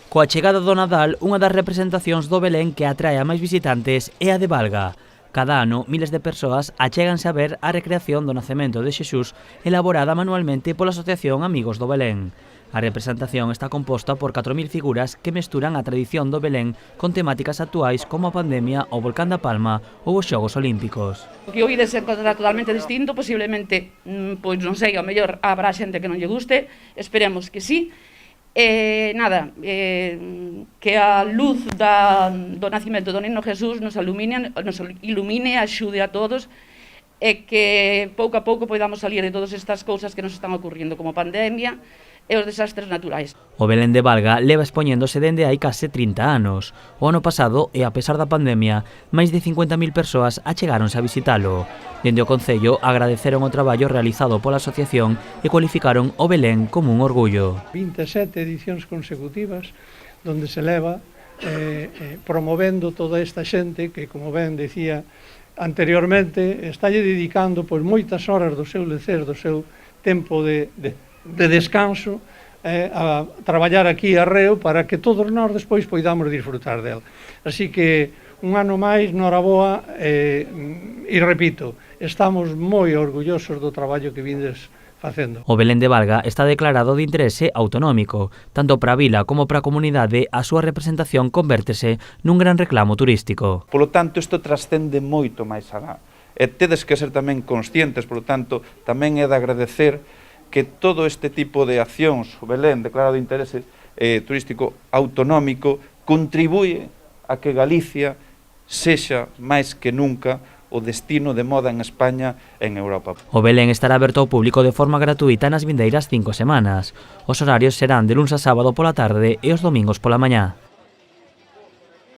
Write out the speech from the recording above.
Coa chegada do Nadal, unha das representacións do Belén que atrae a máis visitantes é a de Valga. Cada ano, miles de persoas achéganse a ver a recreación do nacemento de Xesús elaborada manualmente pola Asociación Amigos do Belén. A representación está composta por 4.000 figuras que mesturan a tradición do Belén con temáticas actuais como a pandemia, o volcán da Palma ou os Xogos Olímpicos. O que oídes encontrar totalmente distinto, posiblemente, pois non sei, ao mellor habrá xente que non lle guste, esperemos que sí. Que a luz do nacimento do Neno Jesús nos ilumine, axude a todos e que pouco a pouco podamos salir de todas estas cousas que nos están ocurrindo como pandemia e os desastres naturais. O Belén de Valga leva expoñéndose dende hai case 30 anos. O ano pasado, e a pesar da pandemia, máis de 50.000 persoas achegáronse a visitalo. Dende o Concello agradeceron o traballo realizado pola asociación e cualificaron o Belén como un orgullo. 27 edicións consecutivas donde se leva promovendo toda esta xente que, como ben decía anteriormente, estalle dedicando pois moitas horas do seu lecer, do seu tempo de descanso a traballar aquí arreo para que todos nós despois poidamos disfrutar del. Así que un ano máis, noraboa, e repito, estamos moi orgullosos do traballo que vindes facendo. O Belén de Valga está declarado de interese autonómico. Tanto para a vila como para a comunidade, a súa representación convértese nun gran reclamo turístico. Polo tanto, isto trascende moito máis alá. E tedes que ser tamén conscientes, polo tanto, tamén é de agradecer que todo este tipo de accións, o Belén declarado de interese turístico autonómico, contribuye a que Galicia sexa máis que nunca o destino de moda en España e en Europa. O Belén estará aberto ao público de forma gratuita nas vindeiras 5 semanas. Os horarios serán de luns a sábado pola tarde e os domingos pola mañá.